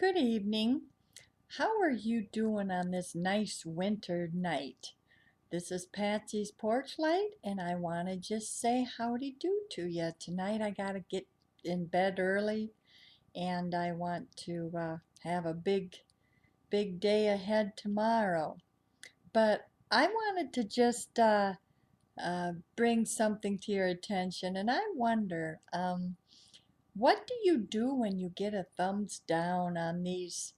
Good evening. How are you doing on this nice winter night? This is Patsy's Porch Light, and I want to just say howdy do to you. Tonight I got to get in bed early, and I want to have a big day ahead tomorrow. But I wanted to just bring something to your attention, and I wonder, what do you do when you get a thumbs down on these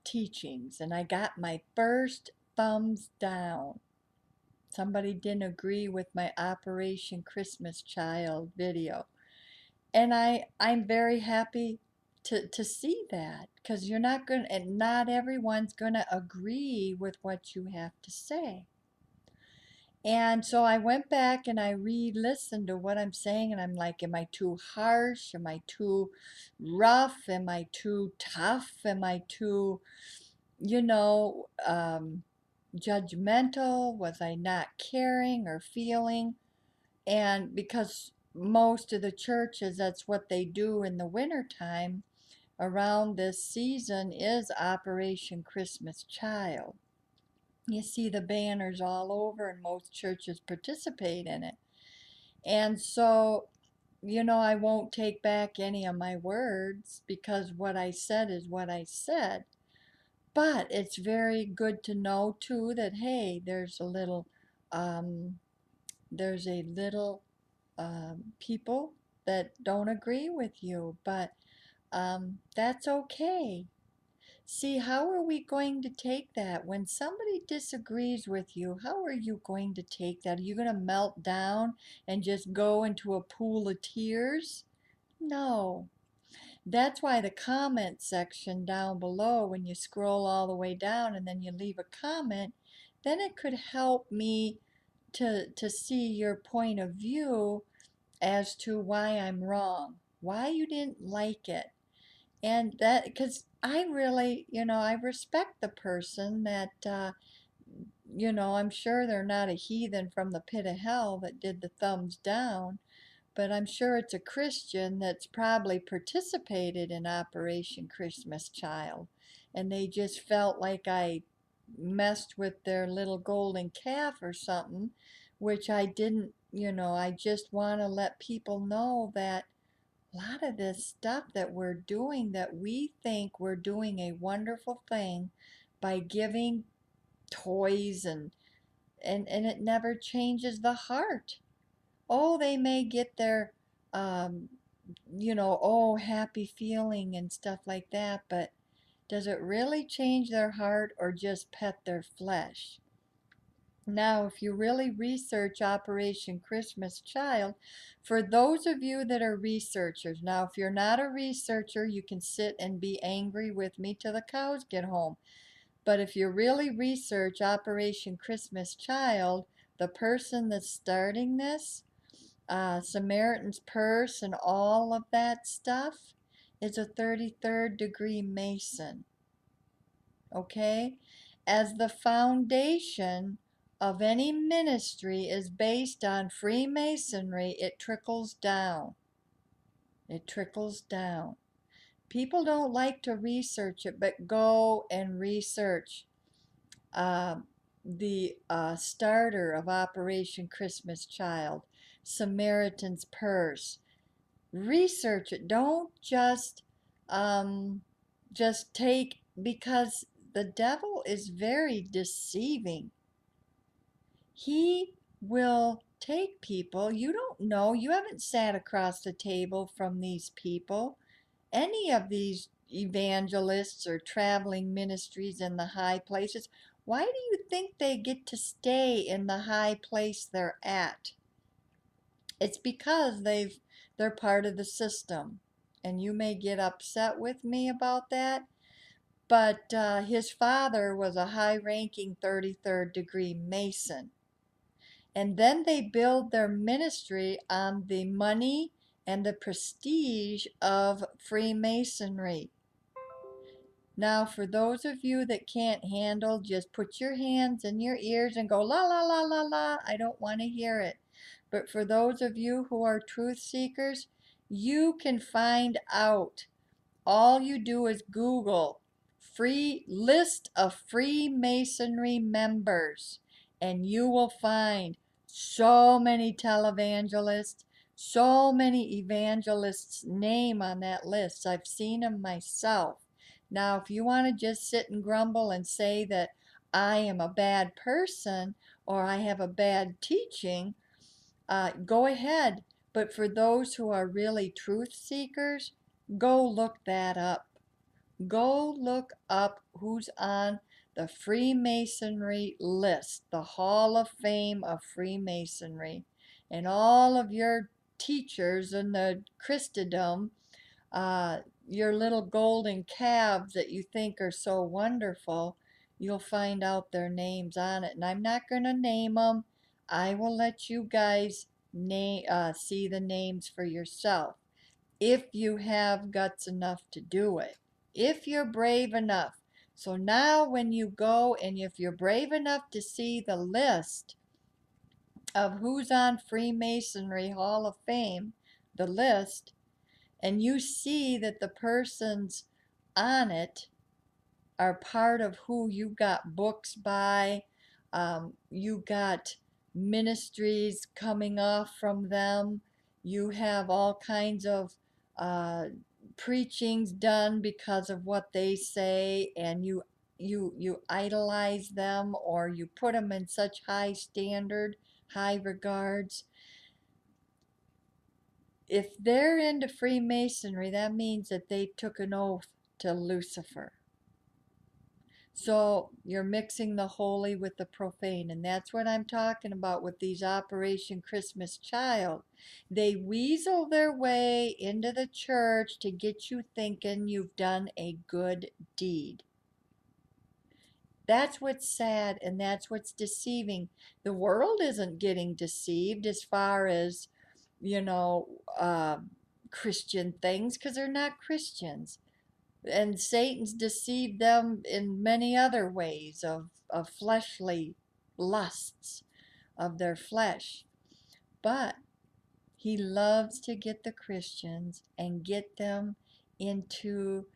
teachings, and I got my first thumbs down. Somebody didn't agree with my Operation Christmas Child video. And I'm very happy to see that, because you're not going to, and not everyone's going to agree with what you have to say. And so I went back and I re-listened to what I'm saying, and I'm like, am I too harsh? Am I too rough? Am I too tough? Am I too, you know, judgmental? Was I not caring or feeling? And because most of the churches, that's what they do in the wintertime around this season is Operation Christmas Child. You see the banners all over, and most churches participate in it. And so, I won't take back any of my words, because what I said is what I said. But it's very good to know too that, hey, um, there's a little people that don't agree with you, but that's okay. See, how are we going to take that? When somebody disagrees with you, how are you going to take that? Are you going to melt down and just go into a pool of tears? No. That's why the comment section down below, when you scroll all the way down and then you leave a comment, then it could help me to see your point of view as to why I'm wrong, why you didn't like it. And that, because I really, I respect the person that, I'm sure they're not a heathen from the pit of hell that did the thumbs down, but I'm sure it's a Christian that's probably participated in Operation Christmas Child, and they just felt like I messed with their little golden calf or something, which I didn't. I just want to let people know that a lot of this stuff that we're doing, that we think we're doing a wonderful thing by giving toys, and it never changes the heart. Oh, they may get their, um, happy feeling and stuff like that, but does it really change their heart or just pet their flesh? Now, if you really research Operation Christmas Child, for those of you that are researchers, now if you're not a researcher, you can sit and be angry with me till the cows get home. But if you really research Operation Christmas Child, the person that's starting this, Samaritan's Purse and all of that stuff, is a 33rd degree Mason. Okay? As the foundation of any ministry is based on Freemasonry, it trickles down. It trickles down. People don't like to research it, but go and research uh, the starter of Operation Christmas Child, Samaritan's Purse. Research it. Don't just take, because the devil is very deceiving. He will take people. You don't know. You haven't sat across the table from these people. Any of these evangelists or traveling ministries in the high places, why do you think they get to stay in the high place they're at? It's because they're part of the system. And you may get upset with me about that, but his father was a high-ranking 33rd degree Mason. And then they build their ministry on the money and the prestige of Freemasonry. Now, for those of you that can't handle, just put your hands in your ears and go, la, la, la, la, la. I don't want to hear it. But for those of you who are truth seekers, you can find out All you do is Google free list of Freemasonry members, and you will find so many televangelists, so many evangelists' name on that list. I've seen them myself. Now, if you want to just sit and grumble and say that I am a bad person or I have a bad teaching, go ahead. But for those who are really truth seekers, go look that up. Go look up who's on the Freemasonry list, the Hall of Fame of Freemasonry. And all of your teachers in the Christendom, uh, your little golden calves that you think are so wonderful, you'll find out their names on it. And I'm not going to name them. I will let you guys see the names for yourself if you have guts enough to do it, if you're brave enough. So now when you go and if you're brave enough to see the list of who's on Freemasonry Hall of Fame, the list, and you see that the persons on it are part of who you got books by, you got ministries coming off from them, you have all kinds of uh, preachings done because of what they say, and you idolize them or you put them in such high standard, high regards. If they're into Freemasonry, that means that they took an oath to Lucifer. So you're mixing the holy with the profane, and that's what I'm talking about with these Operation Christmas Child. They weasel their way into the church to get you thinking you've done a good deed. That's what's sad, and that's what's deceiving. The world isn't getting deceived as far as, you know, Christian things, because they're not Christians. And Satan's deceived them in many other ways of fleshly lusts of their flesh. But he loves to get the Christians and get them into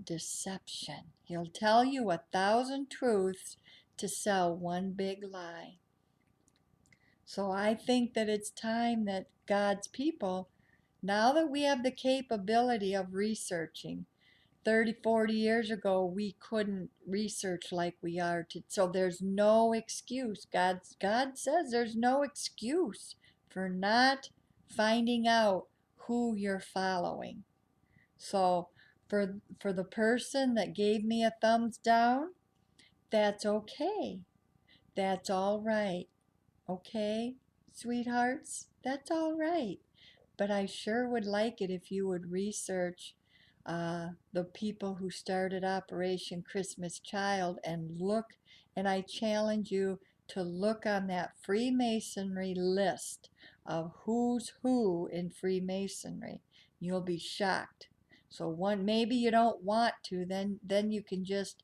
deception. He'll tell you 1,000 truths to sell one big lie. So I think that it's time that God's people, now that we have the capability of researching, 30, 40 years ago, we couldn't research like we are today. So there's no excuse. God says there's no excuse for not finding out who you're following. So for the person that gave me a thumbs down, that's okay. That's all right. Okay, sweethearts? That's all right. But I sure would like it if you would research the people who started Operation Christmas Child and look, and I challenge you to look on that Freemasonry list of who's who in Freemasonry. You'll be shocked. So maybe you don't want to, then you can just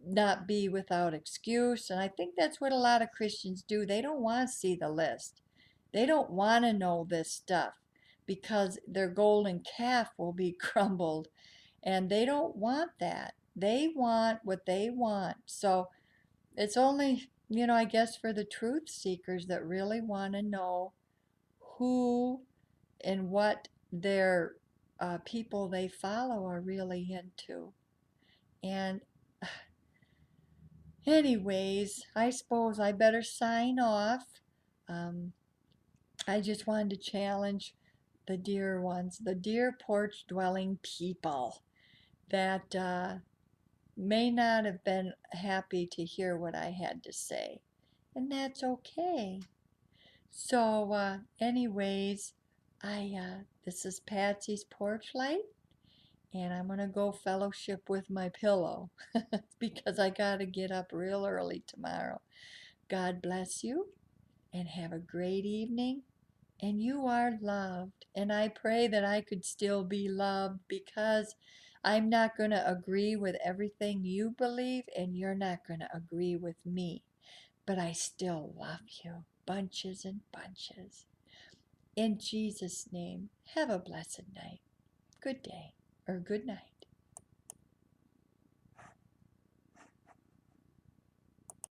not be without excuse. And I think that's what a lot of Christians do. They don't want to see the list. They don't want to know this stuff because their golden calf will be crumbled. And they don't want that. They want what they want. So it's only, I guess for the truth seekers that really want to know who and what their people they follow are really into. And anyways, I suppose I better sign off. Um, I just wanted to challenge the dear ones, the dear porch dwelling people that may not have been happy to hear what I had to say. And that's okay. So, anyways, this is Patsy's Porch Light, and I'm going to go fellowship with my pillow because I got to get up real early tomorrow. God bless you and have a great evening. And you are loved. And I pray that I could still be loved because I'm not going to agree with everything you believe and you're not going to agree with me. But I still love you. Bunches and bunches. In Jesus' name, have a blessed night. Good day. or good night.